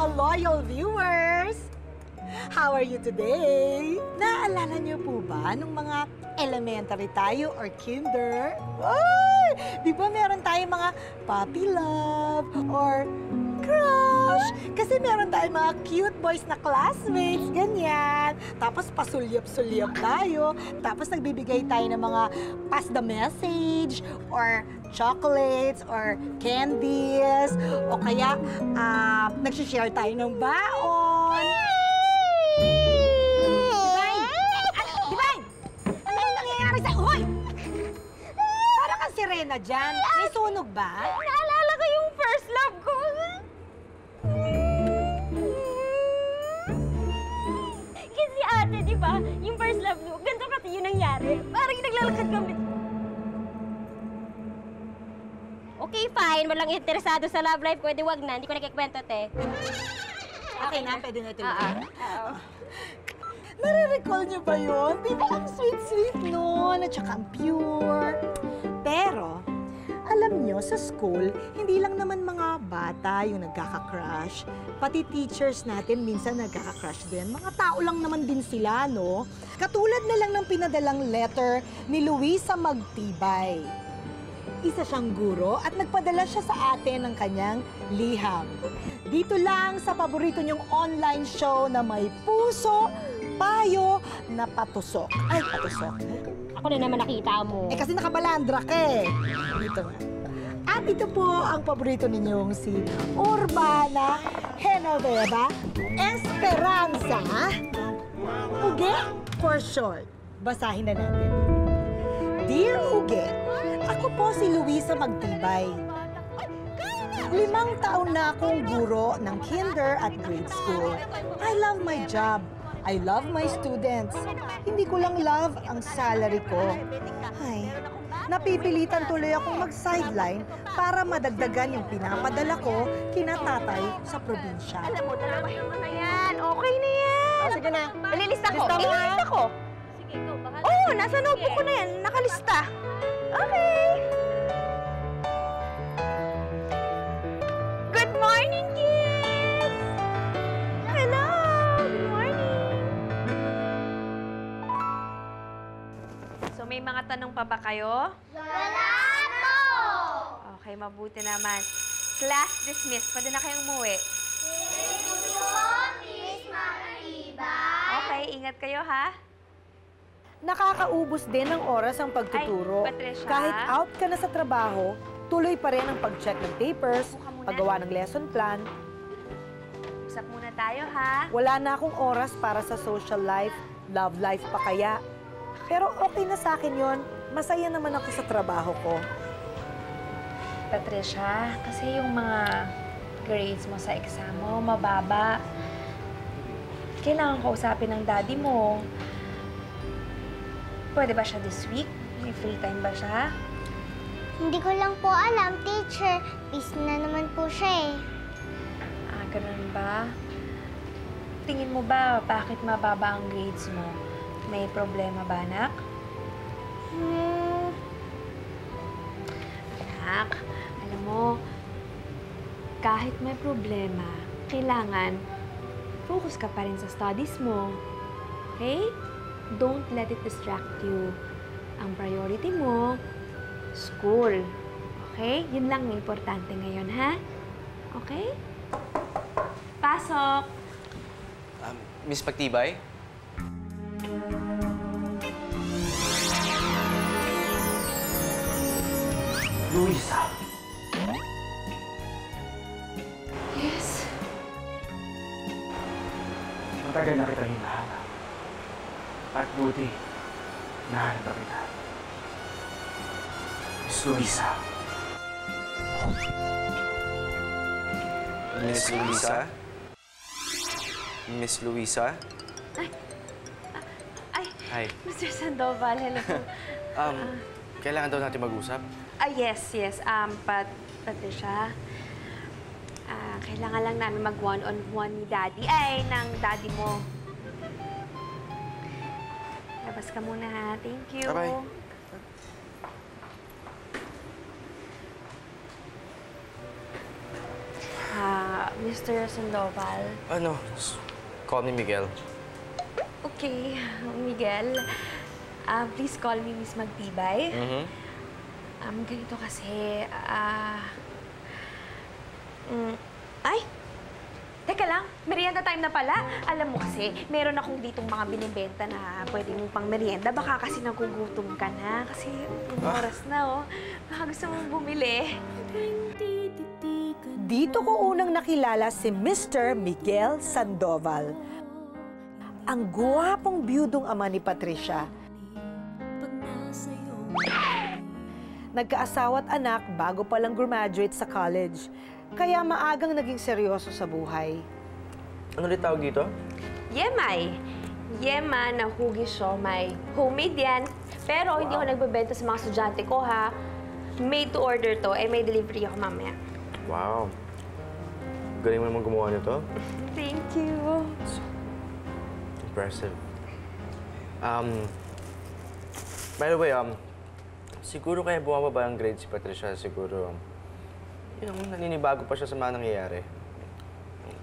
mga loyal viewers! How are you today? Naalala niyo po ba nung mga elementary tayo or kinder? Ay! Di ba meron tayong mga puppy love or crush? Kasi meron tayong mga cute boys na classmates, ganyan. Tapos pasulyap-sulyap tayo. Tapos nagbibigay tayo ng mga pass the message or chocolates or candies. O kaya nagsishare tayo ng baon. Sirena dyan. May sunog ba? Naalala ko yung first love ko. Kasi ate, di ba? Yung first love mo, ganito kasi yun nangyari. Parang naglalakad kami. Okay, fine. Walang interesado sa love life ko. Edi wag na. Hindi ko nakikwento, te. Okay na, pwede na ituloy. Nare-recall niyo ba yun? Di ba ang sweet-sweet nun? At saka ang pure. Pero, alam nyo, sa school, hindi lang naman mga bata yung nagkaka-crush. Pati teachers natin minsan nagkaka-crush din. Mga tao lang naman din sila, no? Katulad na lang ng pinadalang letter ni Luisa Magtibay. Isa siyang guro at nagpadala siya sa atin ng kanyang liham. Dito lang sa paborito niyong online show na may puso, payo na patusok. Ay, patusok. Ako na naman nakita mo. Eh, kasi nakabalandra ka eh. Dito nga. At ito po ang paborito ninyong si Urbana Genoveva Esperanza. Uge for short. Basahin na natin. Dear Uge, ako po si Luisa Magtibay. 5 taon na akong guro ng kinder at grade school. I love my job. I love my students. Hindi ko lang love ang salary ko. Ay, napipilitan tuloy akong mag-sideline para madagdagan yung pinapadala ko kina tatay sa probinsya. Alam mo, dalawahin mo na yan. Okay na yan. Sige na. Ililista ko. Lista mo, ha? Ililista ko. Sige, go. Oo, nasa notebook ko na yan. Nakalista. Okay. Good morning, kids! Hello! Good morning! So, may mga tanong pa ba kayo? Wala po! Okay, mabuti naman. Class dismissed. Pwede na kayong umuwi. Thank you po, Miss Magtibay. Okay, ingat kayo, ha? Nakakaubos din ng oras ang pagtuturo. Ay, Patricia. Kahit out ka na sa trabaho, tuloy pa rin ang pag-check ng papers, Buka muna. paggawa ng lesson plan. Usap muna tayo, ha? Wala na akong oras para sa social life, love life pa kaya. Pero okay na sa akin yon. Masaya naman ako sa trabaho ko. Patricia, kasi yung mga grades mo sa exam mo, mababa. Kailangan kausapin ng daddy mo. Pwede ba siya this week? May free time ba siya? Hindi ko lang po alam, teacher. Busy na naman po siya eh. Ah, ganun ba? Tingin mo ba bakit mababa ang grades mo? May problema ba, anak? Anak, alam mo, kahit may problema, kailangan focus ka pa rin sa studies mo. Okay? Don't let it distract you. Ang priority mo, school. Okay? Yun lang ang importante ngayon, ha? Okay? Pasok! Miss Magtibay? Luisa. Yes. Matagal na kita hinahanap. At buti, nahanap na kita. Miss Luisa. Miss Luisa? Miss Luisa? Ay, Hi. Mr. Sandoval, hello po. Kailangan daw natin mag-usap. Yes. Patricia, kailangan lang namin mag-one-on-one ni Daddy. Ay, ng Daddy mo. Labas ka muna, ha? Thank you. Bye-bye. Miss Mr. Sandoval. Ano? Call me Miguel. Okay, Miguel. Please call me Miss Magtibay. Ganito kasi, ay! Teka lang, merienda time na pala. Alam mo kasi, meron akong ditong mga binibenta na pwede mong pang merienda. Baka kasi nagugutom ka na. Kasi oras na, oh. Baka gusto mong bumili. Dito ko unang nakilala si Mr. Miguel Sandoval. Ang gwapong biyudong ama ni Patricia. Nagkaasawa't anak bago pa lang graduate sa college. Kaya maagang naging seryoso sa buhay. Ano ulit tawag dito? Yemay. Yema na hugis siomay. Homemade yan. Pero hindi ako nagbebenta sa mga estudyante ko, ha? Made to order to. May delivery ako mamaya. Wow. Galing mo naman gumawa nito. Thank you. Impressive. By the way, siguro kaya bumababa ang grade si Patricia. Siguro, naninibago pa siya sa mga nangyayari.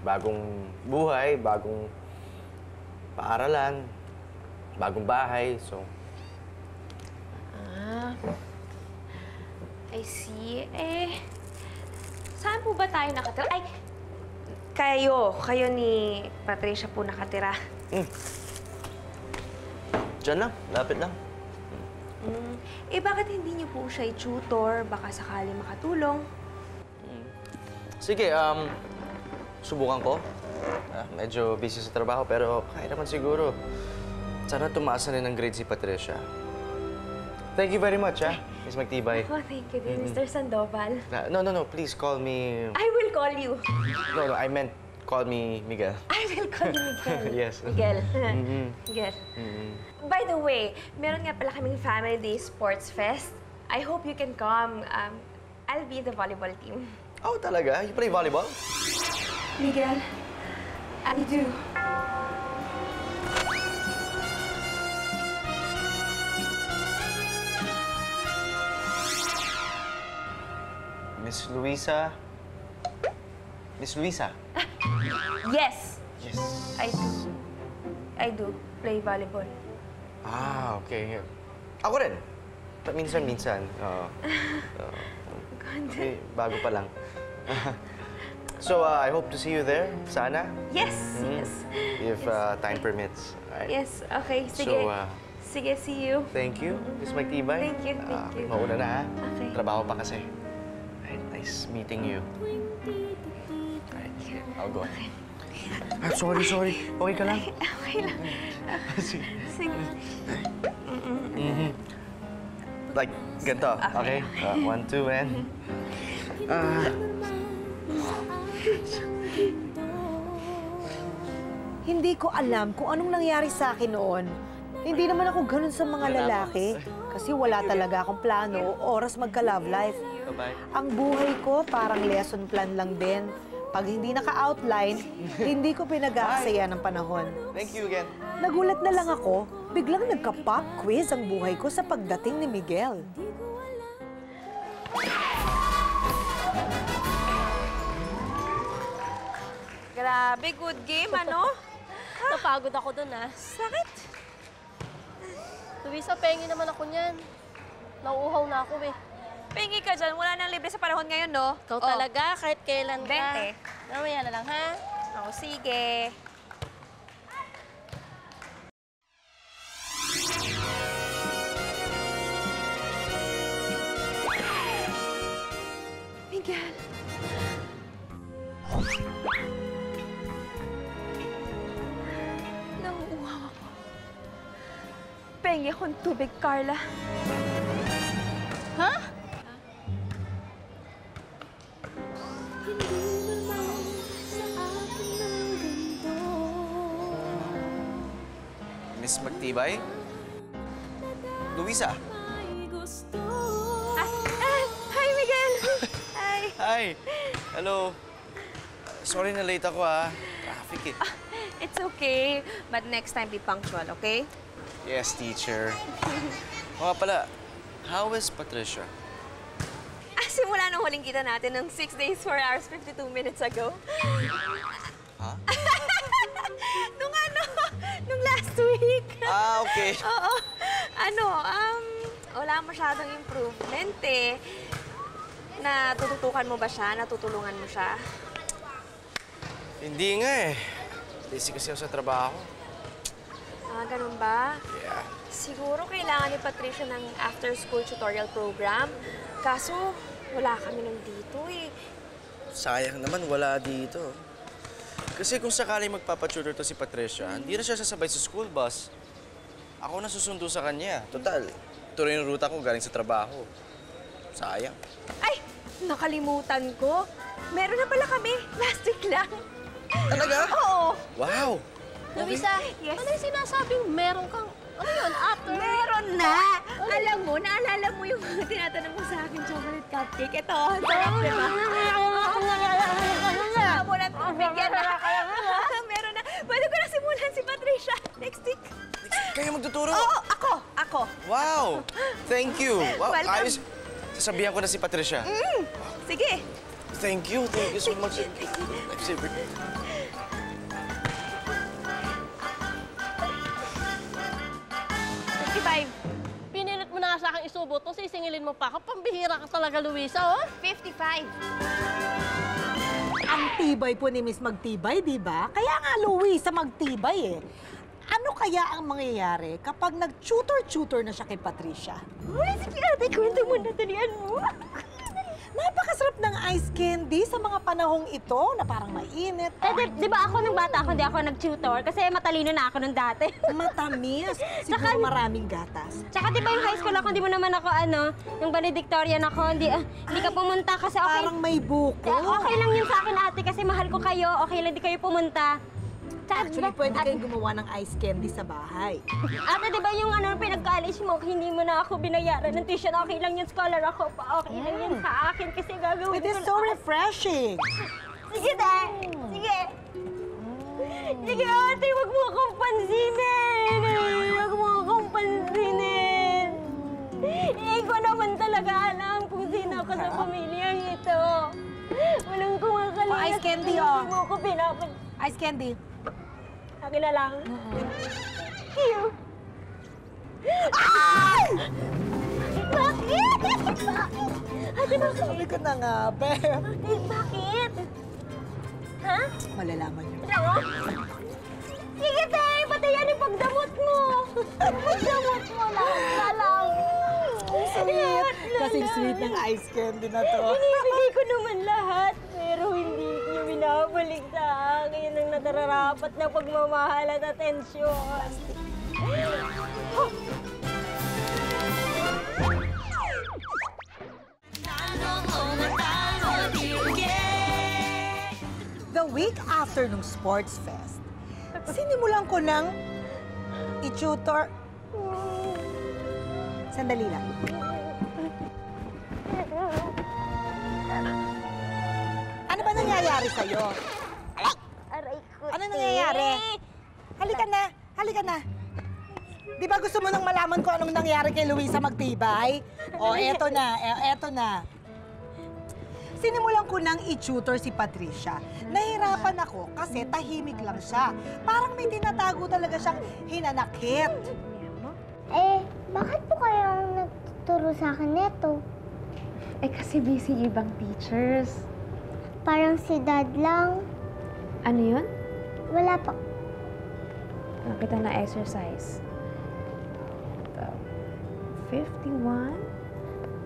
Bagong buhay, bagong paaralan, bagong bahay, so... I see. Saan po ba tayo nakatira? Ay, kayo ni Patricia po nakatira. Diyan lang, lapit lang. Bakit hindi niyo po siya i-tutor? Baka sakali makatulong. Sige, subukan ko. Medyo busy sa trabaho, pero kaya naman siguro. Sana tumaas na rin ang grade si Patricia. Thank you very much, Miss Magtibay. Oh, thank you din, Mr. Sandoval. No, please call me... I will call you. No, I meant call me Miguel. I will call you Miguel. Yes. Miguel. Miguel. By the way, meron nga pala kaming Family Day Sports Fest. I hope you can come. I'll be in the volleyball team. Oh, talaga? You play volleyball? Miguel, I do. Miss Luisa? Miss Luisa? Yes, Yes. I do play volleyball. Okay. Ako rin. Minsan-minsan. Okay, bago pa lang. So, I hope to see you there, sana. Yes, yes. If time permits. Alright? Yes, okay. Sige. So, Sige, see you. thank you, Miss Magtibay. Thank you, thank you. Mauna na, ha? Okay. Trabaho pa kasi. Alright, nice meeting you. Alright, I'll go. Sorry. Okay ka lang? Okay lang. Sige. Sige. Like, ganito, okay? 1, 2, and... Hindi ko alam kung anong nangyari sa akin noon. Hindi naman ako ganun sa mga lalaki. Kasi wala talaga akong plano o oras magka-love life. Bye-bye. Ang buhay ko parang lesson plan lang din. Pag hindi naka-outline, hindi ko pinag-aaksaya ng panahon. Thank you again. Nagulat na lang ako, biglang nagka-pop quiz ang buhay ko sa pagdating ni Miguel. Grabe, good game, ano? Napagod ako dun, Sakit. Luisa, pengi naman ako niyan. Nauuhaw na ako, eh. Pingi ka dyan. Wala nang libre sa panahon ngayon, no? Ikaw talaga, kahit kailan ka. 20. Mamaya na lang, ha? Sige. Miguel. Nauuhaw ako. Pengi akong tubig, Carla. Ha? Miss Magtibay? Luisa? Hi, Miguel! Hi! Hi! Hello. Sorry na late ako, Traffic, eh. It's okay. But next time, be punctual, okay? Yes, teacher. O nga pala, how is Patricia? simula nung huling kita natin ng 6 days, 4 hours, 52 minutes ago. Ha? Nung last week. Ah, okay. Oo. Wala masyadong improvement eh. Natututukan mo ba siya? Natutulungan mo siya? Hindi nga eh. Busy kasi ako sa trabaho. Ah, ganun ba? Yeah. Siguro kailangan ni Patricia ng after-school tutorial program. Kaso, wala kami nandito eh. Sayang naman, wala dito. Kasi kung sakaling magpapatutor to si Patricia, hindi na siya sasabay sa school bus. Ako na susundo sa kanya. Total, tuloy yung ruta ko galing sa trabaho. Sayang. Ay! Nakalimutan ko. Meron na pala kami. Last week lang. Talaga? Oo. Wow! Luisa, Yes. ano yung sinasabing meron kang, ano yun, after? Meron na! Alam mo, naalala mo yung tinatanong mo sa akin chocolate cupcake. Ito, sarap, di ba? Mo na bigyan na. Meron na. Pwede ko na simulan si Patricia next week. Kayo magtuturo? Oo, ako. Wow! Thank you! Wow, Welcome. ayos. Sasabihan ko na si Patricia. Sige. Thank you so much. Lifesaver. Pinilit mo na nga sa akin isubo to, sisingilin mo pa ako. Pambihira ka talaga, Luisa, oh. 55. Ang tibay po ni Miss Magtibay, di ba? Kaya nga, Luisa, magtibay eh. Ano kaya ang mangyayari kapag nag-tutor na siya kay Patricia? Uy, sige ate, kwento mo na talian mo. Napakasarap ng ice candy sa mga panahong ito na parang mainit. Di ba ako nung bata ako, hindi ako nag-tutor kasi matalino na ako nung dati. Matamis. Siguro maraming gatas. Tsaka di ba yung high school ako, hindi mo naman ako yung valedictorian ako, hindi ka pumunta kasi okay. Parang may buko. Okay lang yun sa akin ate kasi mahal ko kayo, okay lang di kayo pumunta. Tsaka, Actually, pwede kayong gumawa ng ice candy sa bahay. Ate, di ba yung pinag-college mo, hindi mo na ako binayaran ng tuition, okay lang yung scholar ako pa, okay lang yun sa akin kasi gagawin It is so refreshing. Sige, te! Sige! Sige, ate, wag mo akong pansinin! Wag mo akong pansinin! Ko naman talaga alam kung sino ako sa pamilyang ito. Walang kumakalas. Oh, ice candy, oh. Hindi mo ako Ice candy. Akin na lang. Here. Ay! Bakit? Ate, bakit? Sabi ko na nga, Beb. Ate, bakit? Ha? Malalaman niyo. Ano? Sige, te! Patayan yung pagdamot mo! Pagdamot mo lang! Sweet. Kasing sweet ng ice candy na to. Binibigay ko naman lahat, pero hindi niyo binabalik sa akin ang natararapat na pagmamahal at atensyon. The week after nung sports fest, sinimulan ko ng i-tutor. Sandali lang. Ano ba nangyayari sa'yo? Aray ko. Ano nangyayari? Halika na, halika na. Di ba gusto mo nang malaman ko anong nangyari kay Luisa Magtibay? O, eto na, eto na. Sinimulan ko nang i-tutor si Patricia. Nahirapan ako kasi tahimik lang siya. Parang may tinatago talaga siyang hinanakit. Bakit po kayo nagtuturo sa akin neto? Kasi busy ibang teachers. Parang si Dad lang. Ano yun? Wala pa. Nakita na exercise. 51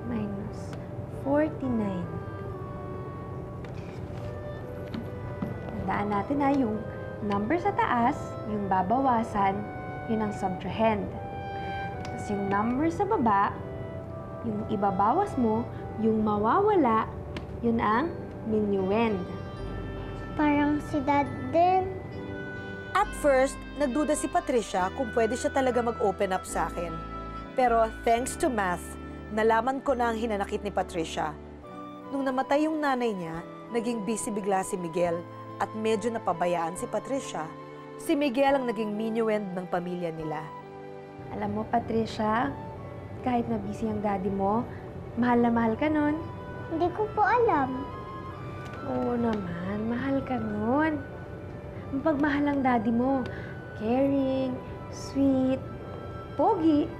minus 49. Tandaan natin yung number sa taas, yung babawasan, yun ang subtrahend. Tapos yung number sa baba, yung ibabawas mo, yung mawawala, yun ang minuend. Parang si Dad din. At first, nagduda si Patricia kung pwede siya talaga mag-open up sa akin. Pero thanks to math, nalaman ko na ang hinanakit ni Patricia. Nung namatay yung nanay niya, naging busy bigla si Miguel at medyo napabayaan si Patricia. Si Miguel ang naging minuend ng pamilya nila. Alam mo, Patricia, kahit na busy ang daddy mo, mahal na mahal ka nun. Hindi ko po alam. Oo naman, mahal ka nun. Mapagmahal ang daddy mo. Caring, sweet, pogi.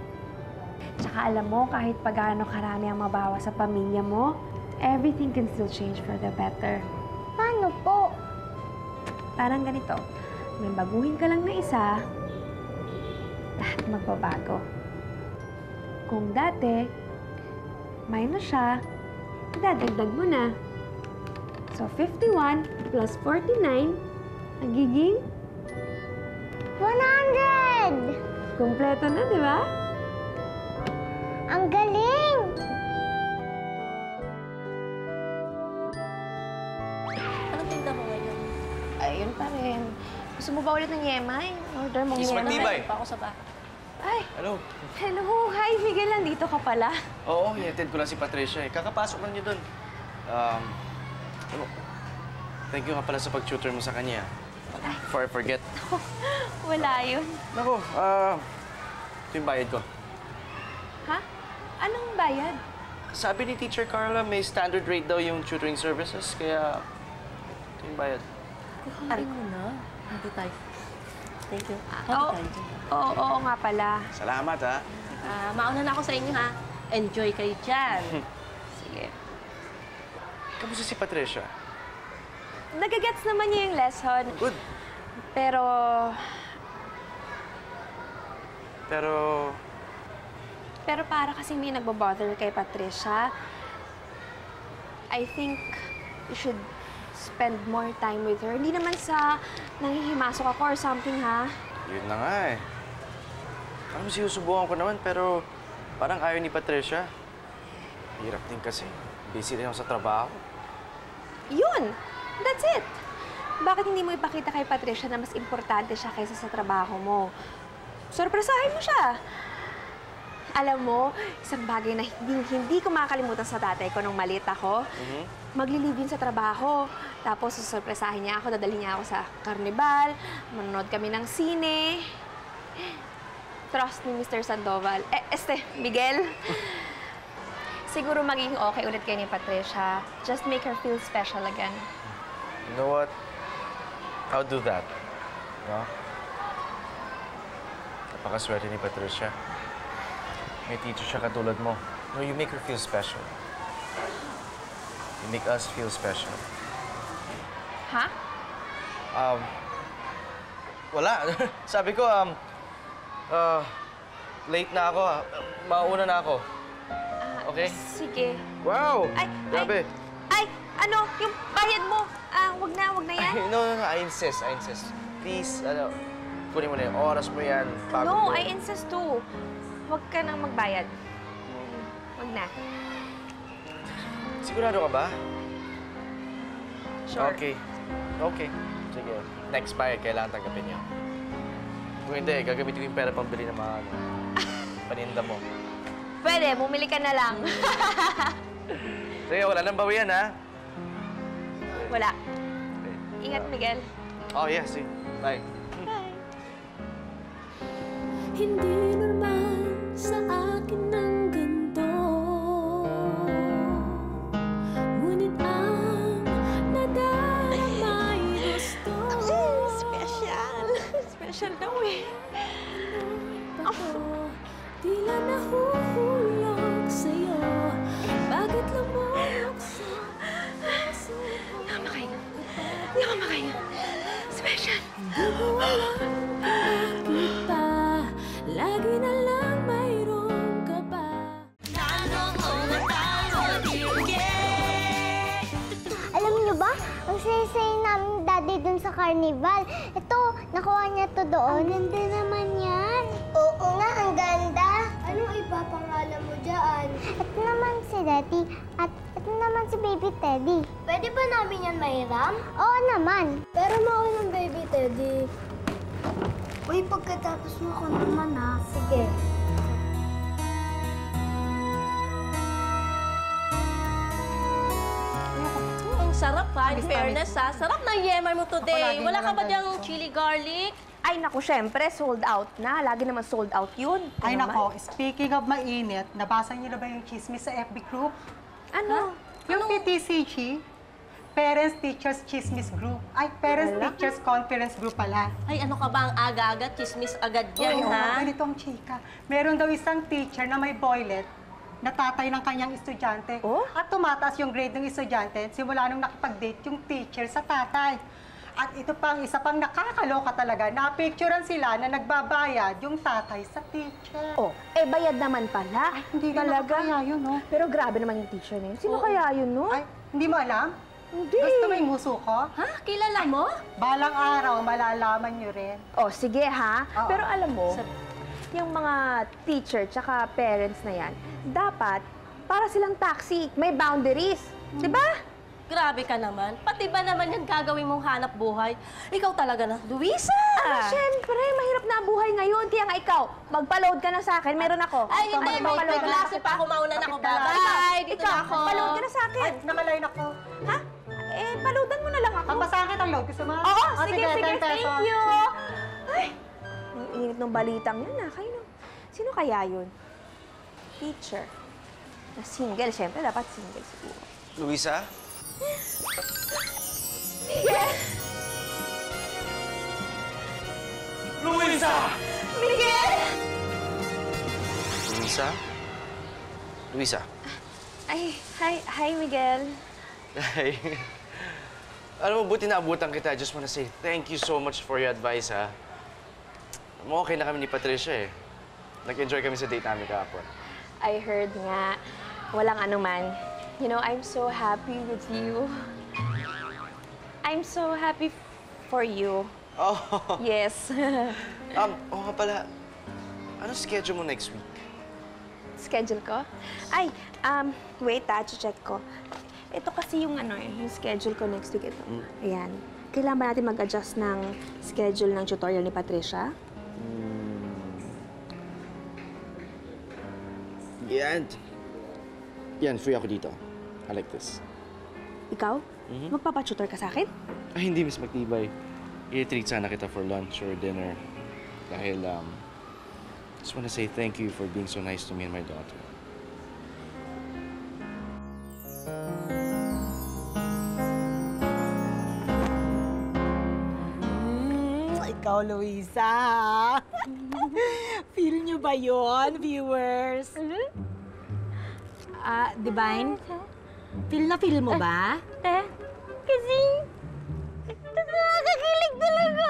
Tsaka alam mo, kahit pagano karami ang mabawa sa pamilya mo, everything can still change for the better. Paano po? Parang ganito, may baguhin ka lang na isa, lahat magbabago. Kung dati, minus siya, dadagdag mo na. So, 51 plus 49, nagiging 100! kumpleto na, di ba? Ang galing! Anong tinda mo ngayon? Ayun pa rin. Gusto mo ba ulit ng yemay? Order mong Miss yemay. Magtibay. Pa ako sa bahay. Ay, Hello. hello. Hi, Miguel. Nandito ka pala. Oo, hinatid ko lang si Patricia eh. Kakapasok lang niyo doon. Ano, thank you nga pala sa pag-tutor mo sa kanya. Before I forget. Wala yun. Nako, ito yung bayad ko. Ha? Anong bayad? Sabi ni Teacher Carla, may standard rate daw yung tutoring services, kaya ito yung bayad. Aray mo na. Hindi tayo. Thank you. Oo, oo nga pala. Salamat, ha? Mauna na ako sa inyo, ha? Enjoy kayo dyan. Sige. Kamusta si Patricia? Nagagets naman niya yung lesson. Good. Pero, Pero para kasi may nagbobother kay Patricia, I think you should spend more time with her. Hindi naman sa nanghihimasok ako or something, ha? yun na nga eh. Alam mo, sinusubukan ko naman, pero parang ayaw ni Patricia. Hirap din kasi. Busy rin ako sa trabaho. Yun! That's it! Bakit hindi mo ipakita kay Patricia na mas importante siya kaysa sa trabaho mo? Sorpresahin mo siya! Alam mo, isang bagay na hindi ko makakalimutan sa tatay ko nung maliit ako, magli-leave yun sa trabaho. Tapos susurpresahin niya ako, dadalhin niya ako sa karnibal, manonood kami ng sine. Trust me, Mr. Sandoval. Miguel. Siguro magiging okay ulit kayo ni Patricia. Just make her feel special again. You know what? I'll do that. No? Napakaswerte ni Patricia. May teacher siya katulad mo. No, you make her feel special. You make us feel special. Ha? Wala. Sabi ko, late na ako. Mauna na ako. Okay? Sige. Wow! Ay, Grabe. Ay, ano? Yung bayad mo. Wag na yan. Ay, no, I insist. Please, kunin mo na yung oras mo yan. Pagod No, mo. I insist too. Huwag ka nang magbayad. Huwag na. Sigurado ka ba? Sure. Okay. Sige. Next bayad, kailangan tanggapin niyo. Kung hindi, gagamitin ko yung pera pambili ng mga paninda mo. Pwede, bumili ka na lang. Sige, wala nang bawian, ha? Wala. Okay. Ingat, Miguel. Oh, yes. See. Bye. Hindi normal sa akin ang ganito, ngunit ang nadarama ay gusto. Special. Special daw eh. Ako, tila nahuhulog sa'yo. Bakit lumulog sa puso? Hindi ako makahinga. Special. Hindi ko alam kung bakit pa lagi na lang mayroong ka pa. Alam niyo ba, ang saya-saya namin daddy dun sa carnival. Ito, nakuha niya to doon. Ang ganda naman yan. Oo nga, ang ganda. Anong iba pangalan mo dyan? Ito naman si Daddy at ito naman si Baby Teddy. Pwede ba namin yan mahiram? Oo naman. Pero mauna ng Baby Teddy. Uy, pagkatapos mo ako naman ha. Sige. Ang sarap, ha? In fairness, ha? Sarap ng yemay mo today. Wala ka ba diyang chili garlic? Ay, naku, syempre, sold out na. Lagi naman sold out yun. Ay Ano nako, speaking of mainit, nabasa niyo na ba yung chismis sa FB group? Ano? Yung PTCG, Parents Teachers Chismis Group. Ay, Parents Teachers Conference Group pala. Ay, ano ka ba ang aga-aga? Chismis agad yan, Oo, ha? ganito ang chika. Meron daw isang teacher na may boylet na tatay ng kanyang estudyante. At tumataas yung grade ng estudyante simula nung nakipag-date yung teacher sa tatay. At ito pang isa pang nakakaloka talaga, napicturean sila na nagbabayad yung tatay sa teacher. Oh, bayad naman pala. Hindi rin ako kaya yun, no? Pero grabe naman yung teacher na yun. Sino kaya yun, no? Ay, hindi mo alam? Hindi. Gusto mo yung muso ko? Ha? Kilala mo? Balang araw, malalaman nyo rin. Oh, sige ha. Oo. Pero alam mo, yung mga teacher tsaka parents na yan, dapat para silang taxi, may boundaries. Di ba? Grabe ka naman. Pati ba naman yan gagawin mong hanap buhay? Ikaw talaga na, Luisa! Siyempre, mahirap na ang buhay ngayon. Kaya nga ikaw, magpa-load ka na sa akin. Meron ako. Ay, hindi. May klase pa ako. Mauna na ako. Bye-bye! Dito Ikaw, na ako. magpa-load ka na sa akin. Ay, nakaline ako. Ha? Paludan mo na lang ako. Papasakit ang load. Gusto mo? Oo, Ah, sige, 10 thank pesos. you. Ay, ang init ng balitang yun ah. Sino kaya yun? Teacher. Na single, siyempre dapat single siguro. Luisa? Luisa! Miguel! Luisa? Luisa? Ay, hi Miguel. Hi. Alam mo, buti naabutan kita. I just wanna say thank you so much for your advice, ha? Okay na kami ni Patricia, eh. Nag-enjoy kami sa date namin kahapon. I heard nga. Walang anuman. You know, I'm so happy with you. I'm so happy for you. Oh, Yes. oo nga pala. Ano schedule mo next week? Schedule ko? Ay, wait check ko. Ito kasi yung yung schedule ko next week ito. Ayan. Kailangan ba natin mag-adjust ng schedule ng tutorial ni Patricia? Yan, free ako dito. I like this. Ikaw? Magpapatutor ka sa akin? Ay, hindi, Miss Magtibay. I-treat sana kita for lunch or dinner. Dahil, just wanna say thank you for being so nice to me and my daughter. Ikaw, Luisa. Feel nyo ba yon, viewers? Divine? Feel mo ba? Kasi, nakakakilig talaga.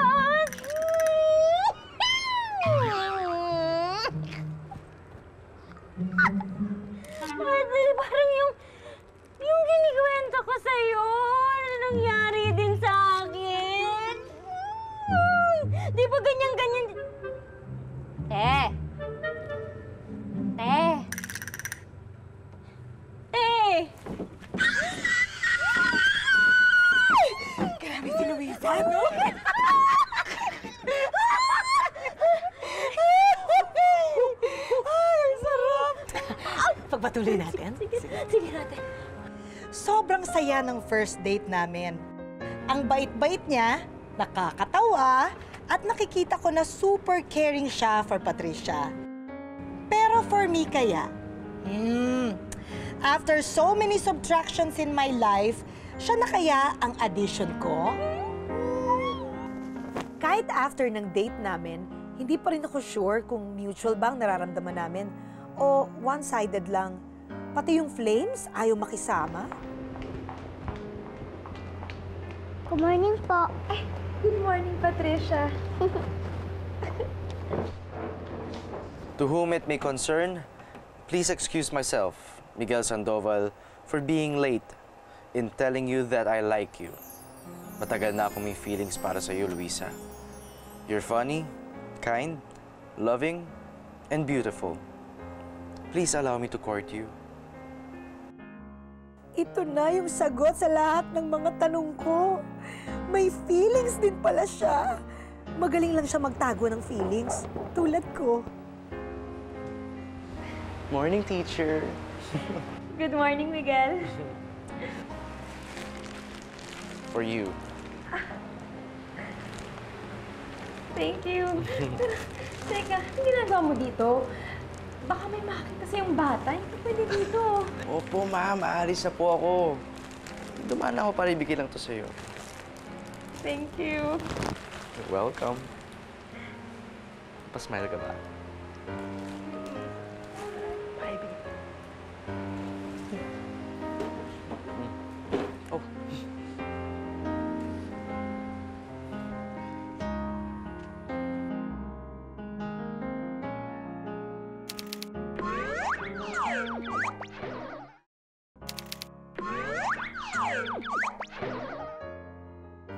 Parang yung kinikwento ko sa'yo, ano nangyari din sa akin? Di ba ganyan-ganyan? Te! Grabe si Luisa, no? Ay, ang sarap! Pagpatuloy natin? Sige natin. Sobrang saya ng first date namin. Ang bait-bait niya, nakakatawa, at nakikita ko na super caring siya for Patricia. Pero for me kaya, after so many subtractions in my life, siya na kaya ang addition ko? Kahit after ng date namin, hindi pa rin ako sure kung mutual bang nararamdaman namin o one-sided lang. Pati yung flames, ayaw makisama. Good morning po. Good morning, Patricia. To whom it may concern, please excuse myself, Miguel Sandoval, for being late in telling you that I like you. Matagal na akong may feelings para sa iyo, Luisa. You're funny, kind, loving, and beautiful. Please allow me to court you. Ito na yung sagot sa lahat ng mga tanong ko. May feelings din pala siya. Magaling lang siya magtago ng feelings, tulad ko. Morning, teacher. Good morning, Miguel. For you. Thank you. Teka, ang ginagawa mo dito? Baka may makita sa yung bata. Hindi ka pwede dito. Opo, ma'am. Aalis na po ako. Dumaan ako para ibigay lang to sa'yo. Thank you. You're welcome. Pa-smile ka ba? Oh.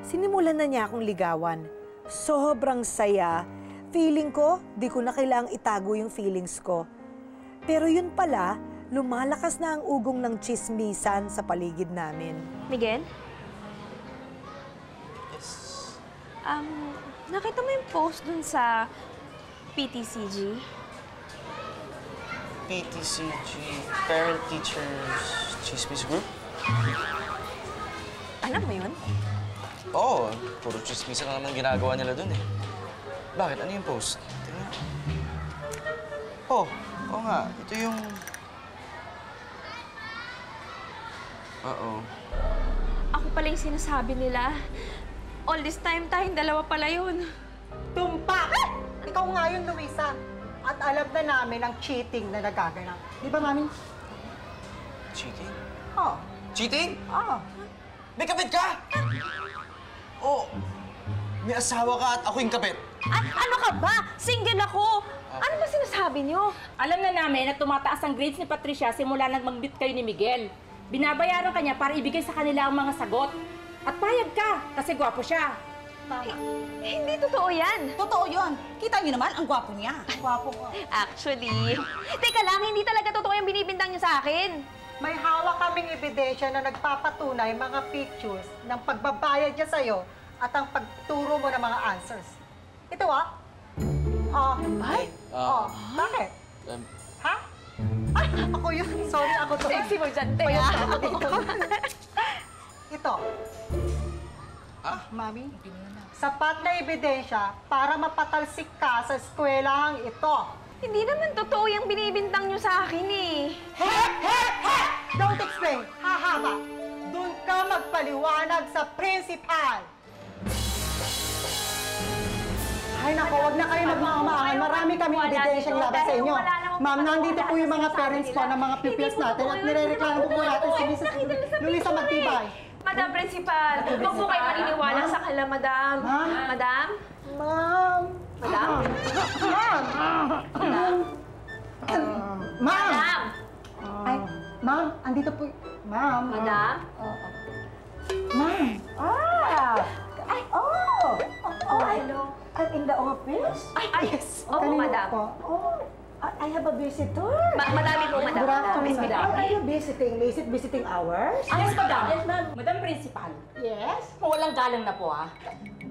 Sinimulan na niya akong ligawan. Sobrang saya. Feeling ko, di ko na kailangang itago yung feelings ko. Pero yun pala, lumalakas na ang ugong ng tsismisan sa paligid namin. Miguel? Yes. Nakita mo yung post dun sa PTCG? PTCG, Parent Teachers Chismis Group? Alam mo yun? Oo, puro chismis na naman ginagawa nila dun eh. Bakit? Ano yung post? Tingnan. Oo nga. Ito yung... Ako pala yung sinasabi nila. All this time, tayong dalawa pala yun. Tumpak! Ikaw nga yun, Luisa. At alam na namin ang cheating na nagaganap. Di ba, Mami? Cheating? Oo. Cheating? Oo. May kapit ka! Oo. May asawa ka at ako yung kapit. Ano ka ba? Single ako! Ano ba sinasabi niyo? Alam na namin na tumataas ang grades ni Patricia simula nang mag-meet kayo ni Miguel. Binabayaran ka niya para ibigay sa kanila ang mga sagot. At payag ka, kasi gwapo siya. Hindi totoo yan. Totoo yun. Kita niyo naman, ang gwapo niya. Gwapo ko. Actually, teka lang, hindi talaga totoo yung binibintang niyo sa akin. May hawak kaming ebidensya na nagpapatunay mga pictures ng pagbabayad niya sa'yo at ang pagturo mo ng mga answers. Ito bakit? Ha? Ay, ako yun. Sorry, ako to. Sexy mo dyan, te. Ako dito. Ito. Mami, sapat na ebidensya para mapatalsik ka sa eskwelahang ito. Hindi naman totoo yung binibintang niyo sa akin eh. Don't explain. Hahaba. Doon ka magpaliwanag sa principal. Ay, naku, wag na kayo magmamaangan. Marami kaming ebidensyang laban sa inyo. Ma'am, nandito po yung mga parents po ng mga pupils natin at nirereklamo po natin si Mrs. Luisa Magtibay. Madam Principal, huwag po kayo maniniwala sa kala, Madam. Madam? Ma'am. Madam? Ma'am. Madam? Ay, ma'am, andito po. Ma'am. Madam? Ma'am. Ay, Hello. I'm in the office? Ay, yes. Opo, Madam. I have a visitor. Madami po, Madam. Good afternoon, Miss madam. Are you visiting? Is it visiting hours? Yes, madam. Yes, ma'am. Madam Principal. Yes. Walang galang na po, ah.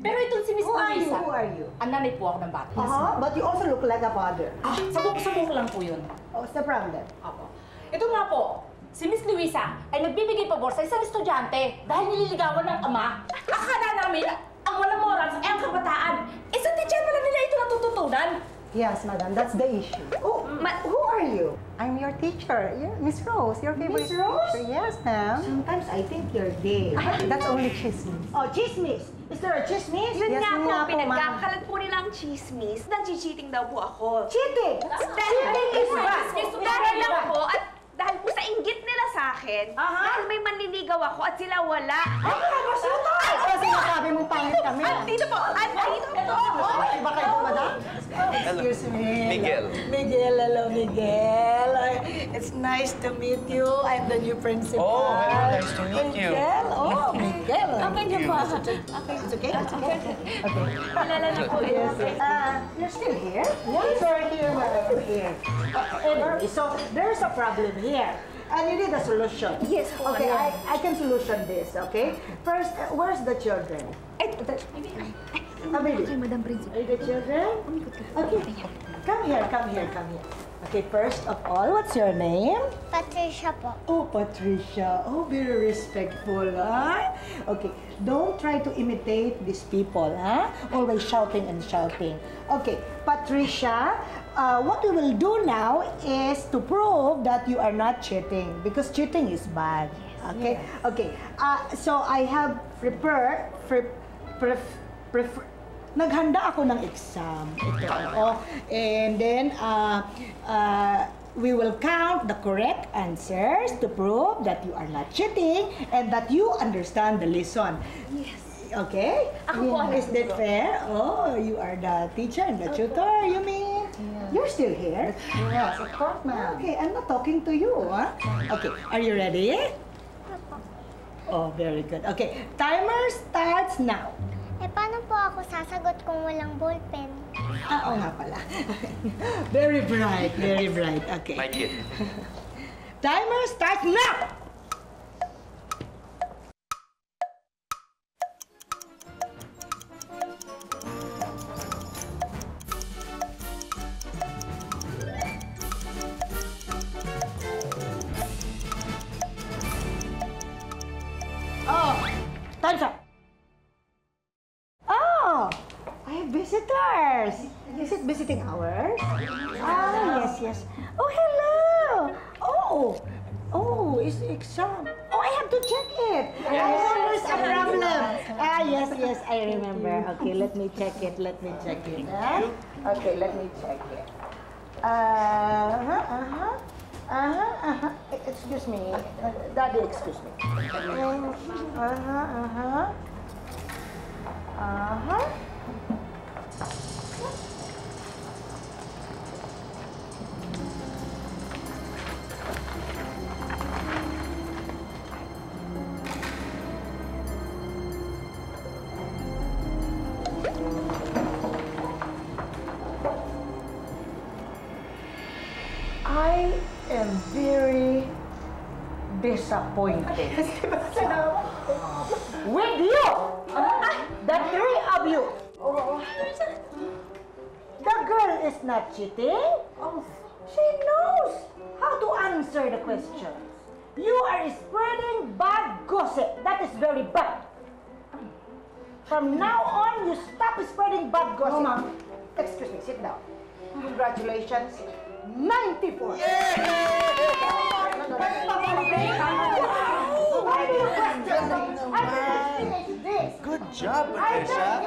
Pero itong si Miss Who are you? Luisa. Who are you? Ang nanay po ako ng bata. But you also look like a father. Sabok-sabok lang po yun. What's the problem? Opo. Ito nga po, si Miss Luisa ay nagbibigay pabor sa isang estudyante dahil nililigawan ng ama. Akala namin ang walang morals ay ang kabataan. Sa teacher pala nila ito natututunan. Yes, madam. That's the issue. Oh, who are you? I'm your teacher. Miss Rose, your favorite Miss Rose? teacher. Yes, ma'am. Sometimes I think you're gay. That's only chismis. Oh, chismis! Is there a chismis? Yun Yes, nga yun po, nga po, pinagkakalat po nila ang chismis. Nag-cheating daw po ako. Cheating! Dahil is ba? dahil lang po, at dahil po sa inggit nila sa akin, dahil may manliligaw ako at sila wala. Ay, kasi sinasabi mong pangit kami. Dito po! Dito po! Iba kayo, madam? Excuse me. Miguel. Miguel, hello, Miguel. It's nice to meet you. I'm the new principal. Oh, very nice to meet you. Miguel, Miguel. Okay niyo po. It's okay, it's okay. Okay. Kilala na po. Yes. You're still here? Yes. You're here, we're here. Anyway, so there's a problem here. And you need a solution. Yes, po. Okay, I can solution this, okay? First, where's the children? Baby. Okay, Madam Principal. Are you the children? Okay. Come here, come here, come here. Okay, first of all, what's your name? Patricia po. Oh, Patricia. Oh, very respectful, huh? Okay, don't try to imitate these people, huh? Always shouting and shouting. Okay, Patricia, what we will do now is to prove that you are not cheating because cheating is bad. Okay? Okay. So I have naghanda ako ng exam. Ito. And then, we will count the correct answers to prove that you are not cheating and that you understand the lesson. Yes. Okay? Is that fair? Oh, you are the teacher and the tutor, you mean? You're still here? Yes, of course, ma'am. Okay, I'm not talking to you, huh? Okay, are you ready? Oh, very good. Okay, timer starts now. Paano po ako sasagot kung walang ballpen? Oo nga pala. Very bright, very bright. Okay. My kid. Timer starts now! Oh, time's up. Oh, I have visitors. Is it visiting hours? Ah, yes. Oh, hello. Oh, it's exam. Oh, I have to check it. Yes. There's a problem. Ah, yes, I remember. Okay, let me check it. Huh? Okay, let me check it. Excuse me. Daddy, excuse me. I am very disappointed with you, the three of you. The girl is not cheating. She knows how to answer the questions. You are spreading bad gossip. That is very bad. From now on, you stop spreading bad gossip. Mama, excuse me, sit down. Congratulations. 94. Why do you question me? I didn't finish this. Good job, Patricia.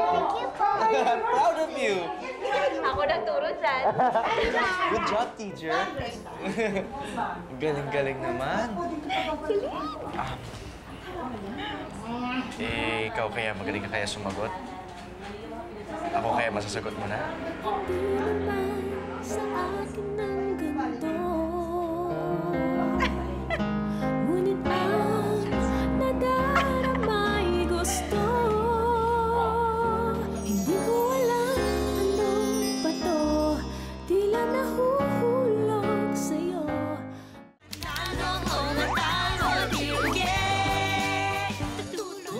I'm proud of you. Ako nagturo dyan. Good job, teacher. Galing-galing naman. Ikaw kaya magaling ka kaya sumagot? Ako kaya masasagot mo na? Sa akin ng ganito, ngunit ang nadaramay gusto. Hindi ko alam anong bato, tila nahuhulog sa'yo.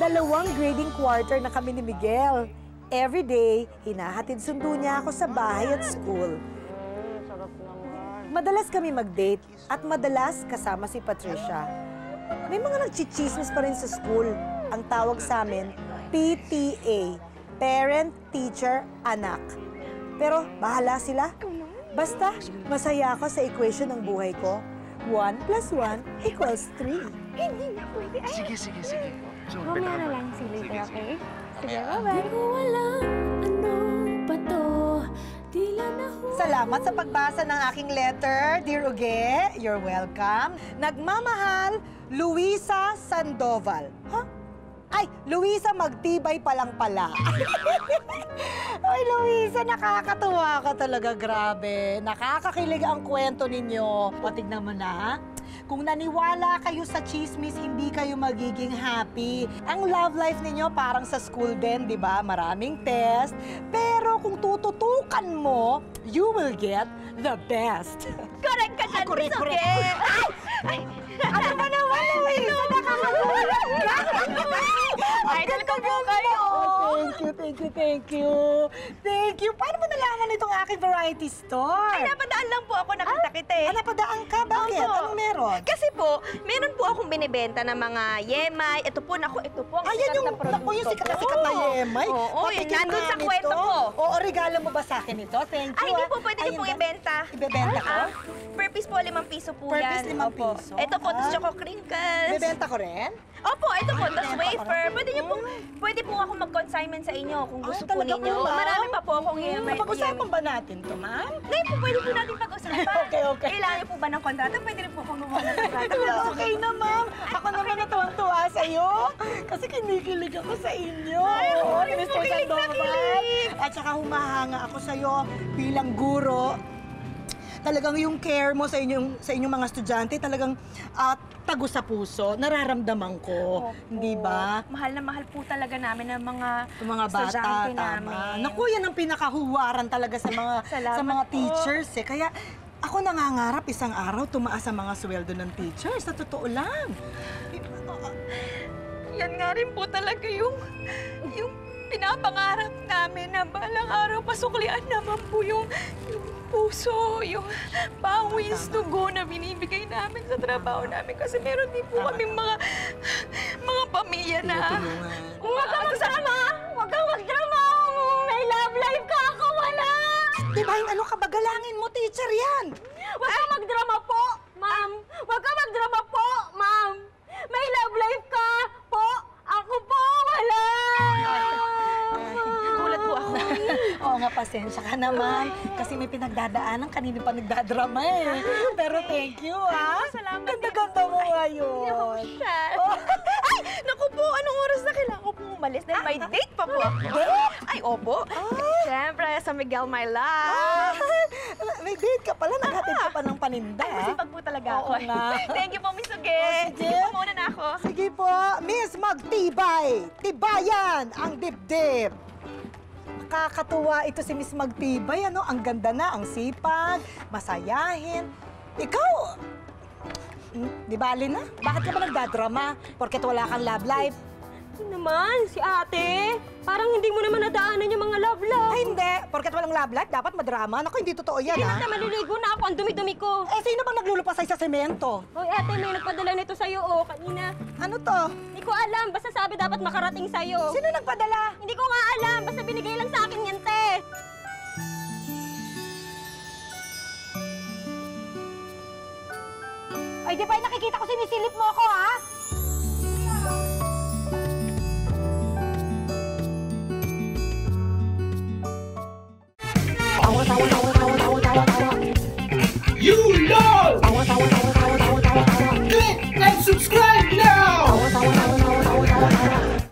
Dalawang grading quarter na kami ni Miguel. Every day, hinahatid sundo niya ako sa bahay at school. Madalas kami mag-date at madalas kasama si Patricia. May mga nagchichismis pa rin sa school. Ang tawag sa amin, PTA, Parent, Teacher, Anak. Pero bahala sila. Basta, masaya ako sa equation ng buhay ko. 1 + 1 = 3. Hindi na pwede. Sige. Mamaya na lang si later, okay? Sige, bye-bye. Hindi ko alam anong bato, tila nahuhulog. Salamat sa pagbasa ng aking letter, Dear Uge. You're welcome. Nagmamahal, Luisa Sandoval. Huh? Ay, Luisa Magtibay pa lang pala. Ay, Luisa, nakakatuwa ka talaga, grabe. Nakakakilig ang kwento ninyo. O, tignan mo na, ha? Kung naniwala kayo sa chismis, hindi kayo magiging happy. Ang love life ninyo parang sa school din, di ba? Maraming test. Pero kung tututukan mo, you will get the best. Correct ka dyan, Correct. Ay! Ano ba naman, Luisa? Nakakagulat ka! Idol ko po kayo! Thank you. Thank you. Thank you. Paano mo nalaman itong aking variety store? Ay, napadaan lang po ako, nakita kita eh. Napadaan ka? Bakit? Opo. Anong meron? Kasi po, meron po akong binibenta ng mga yemay. Ito po, ito po ang sikat na produkto Naku, yung sikat na yemay. Oo, yun. Patikim Nandun sa namin kwento to. ko. Oo, regalo mo ba sa akin ito? Thank you. Ay, hindi po pwede Ay, niyo pong hindi. ibenta. Ibebenta ko? Per piece po, 5 piso po Per yan. piece, 5 Opo. piso? Ito po, tapos choco crinkles. Ibebenta ko rin? Opo, ito po, tapos Ibebenta ko wafer. rin? Pwede po ako mag-consignment sa inyo kung gusto po talaga ninyo. po, ma'am? Marami pa po akong yemay. Napag-usapan ba natin to, ma'am? Ngayon po, pwede po natin pag-usapan. Okay. Kailangan niyo po ba ng kontrata? Pwede rin po akong gumawa ng kontrata. Okay na, ma'am. Ako naman natuwang-tuwa sa'yo. Kasi kinikilig ako sa inyo. Ay, Mr. kilig na Sandoval. kilig. At saka humahanga ako sa'yo bilang guro. Talagang yung care mo sa inyong mga estudyante, talagang tago sa puso. Nararamdaman ko. Opo. Hindi ba? Mahal na mahal po talaga namin ang mga Bata, estudyante tama. namin. Naku, yan ang pinakahuwaran talaga sa mga Salamat mga po. teachers eh. Kaya ako nangangarap isang araw tumaas ang mga sweldo ng teachers. Sa totoo lang. Yan nga rin po talaga yung pinapangarap namin na balang araw pasuklian naman po yung puso, yung pawis, dugo na binibigay namin sa trabaho namin. Kasi meron din po kaming mga pamilya na... Huwag kang magdrama! Huwag kang magdrama! May love life ka ako, wala! Di ba yung ano ka ba? Galangin mo, teacher yan! Huwag kang magdrama po, ma'am! Huwag kang magdrama po, ma'am! May love life ka po! Ako po, wala! Gulat po ako. Oo nga, pasensya ka naman. Kasi may pinagdadaanan, kanina pa nagdadrama eh. Pero thank you, ha? Salamat. Ganda-ganda mo ngayon. Ay! Naku po, anong oras na kailangan ko pong umalis? Dahil may date pa po ako. Ay, opo. Siyempre, sa Miguel My Love. May date ka pala, naghatid ka pa ng paninda. Ay, masipag po talaga ako. Oo nga. Thank you po, Miss Uge. sige. Sige po, muna na ako. Sige po, Miss Magtibay. Tibayan ang dibdib. Nakakatuwa ito si Miss Magtibay, ano? Ang ganda na, ang sipag, masayahin. Ikaw, di bali na? Bakit ka ba nagdadrama? Porket wala kang love life? Naman, si ate. Parang hindi mo naman nadaanan yung mga love love. Ay, hindi. Porket walang love life, dapat madrama. Naku, hindi totoo yan, Hindi ha? na maliligo na ako. Ang dumi-dumi ko. Eh, sino bang naglulupasay sa semento? Hoy, ate, may nagpadala nito sa'yo, kanina. Ano to? Hindi ko alam. Basta sabi dapat makarating sa'yo. Sino nagpadala? Hindi ko nga alam. Basta binigay lang sa akin yan, te. Ay, di ba nakikita ko sinisilip mo ako, ha? You